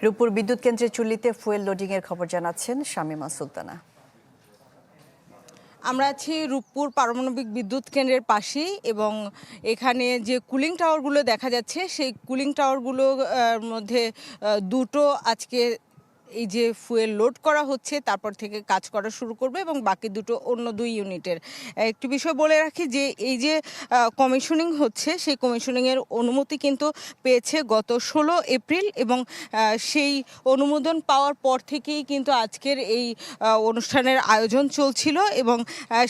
রূপপুর বিদ্যুৎ কেন্দ্রের চুল্লিতে fuel loading এর খবর জানাচ্ছেন শামীমা সুলতানা। আমরা আছি রূপপুর পারমাণবিক বিদ্যুৎ কেন্দ্রের পাশেই এবং এখানে যে কুলিং টাওয়ারগুলো দেখা যাচ্ছে সেই কুলিং টাওয়ারগুলোর মধ্যে দুটো আজকে এই যে ফুয়েল লোড করা হচ্ছে তারপর থেকে কাজ করা শুরু করবে এবং বাকি দুটো অন্য দুই ইউনিটের। একটি বিষয় বলে রাখি যে এই যে কমিশনিং হচ্ছে সেই কমিশনিংয়ের অনুমতি কিন্তু পেয়েছে গত 16 এপ্রিল এবং সেই অনুমোদন পাওয়ার পর থেকেই কিন্তু আজকের এই অনুষ্ঠানের আয়োজন চলছিল এবং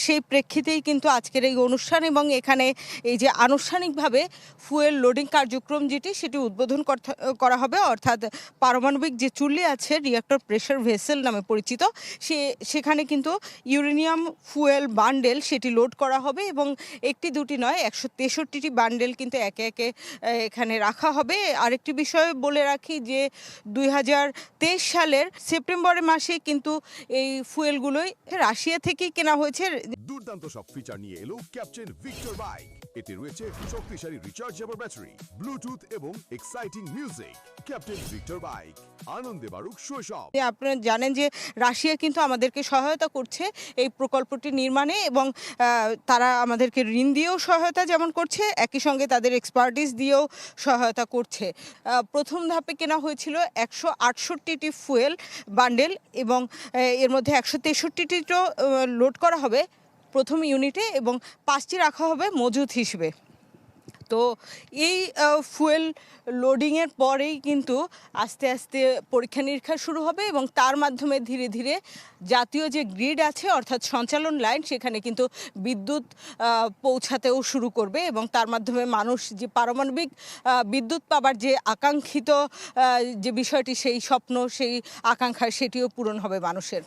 সেই প্রেক্ষিতেই কিন্তু আজকের এই অনুষ্ঠান এবং এখানে এই যে আনুষ্ঠানিকভাবে ফুয়েল লোডিং কার্যক্রম যেটি সেটি উদ্বোধন করা হবে, অর্থাৎ পারমাণবিক যে চুল্লি আছে রিঅ্যাক্টর প্রেশার ভেসেল নামে পরিচিত সেখানে কিন্তু ইউরেনিয়াম ফুয়েল বান্ডেল সেটি লোড করা হবে এবং একটি দুটি নয় 163টি বান্ডেল কিন্তু একে একে এখানে রাখা হবে। আরেকটি বিষয় বলে রাখি যে 2023 সালের সেপ্টেম্বর মাসে কিন্তু এই ফুয়েলগুলোই রাশিয়া থেকেই কেনা হয়েছে। দুর্দান্ত সব ফিচার নিয়ে এলো ক্যাপ্টেন ভিক্টর বাইক। এতে রয়েছে শক্তিশালী রিচার্জেবল ব্যাটারি, ব্লুটুথ এবং exciting music. Captain Victor bike, আনন্দে বাড়ুক শৈশব। আপনারা জানেন যে রাশিয়া কিন্তু আমাদেরকে সহায়তা করছে এই প্রকল্পটি নির্মাণে এবং তারা আমাদেরকে ঋণ দিয়েও সহায়তা যেমন করছে, একই সঙ্গে তাদের এক্সপার্টিস দিয়েও সহায়তা করছে। প্রথম ধাপে কেনা হয়েছিল 168টি ফুয়েল বান্ডেল এবং এর মধ্যে 163টিও লোড করা হবে প্রথম ইউনিটে এবং 5টি রাখা হবে মজুত হিসেবে। তো এই ফুয়েল লোডিংয়ের পরেই কিন্তু আস্তে আস্তে পরীক্ষা নিরীক্ষা শুরু হবে এবং তার মাধ্যমে ধীরে ধীরে জাতীয় যে গ্রিড আছে অর্থাৎ সঞ্চালন লাইন সেখানে কিন্তু বিদ্যুৎ পৌঁছাতেও শুরু করবে এবং তার মাধ্যমে মানুষ যে পারমাণবিক বিদ্যুৎ পাবার যে আকাঙ্ক্ষিত যে বিষয়টি সেই স্বপ্ন সেই আকাঙ্ক্ষা সেটিও পূরণ হবে মানুষের।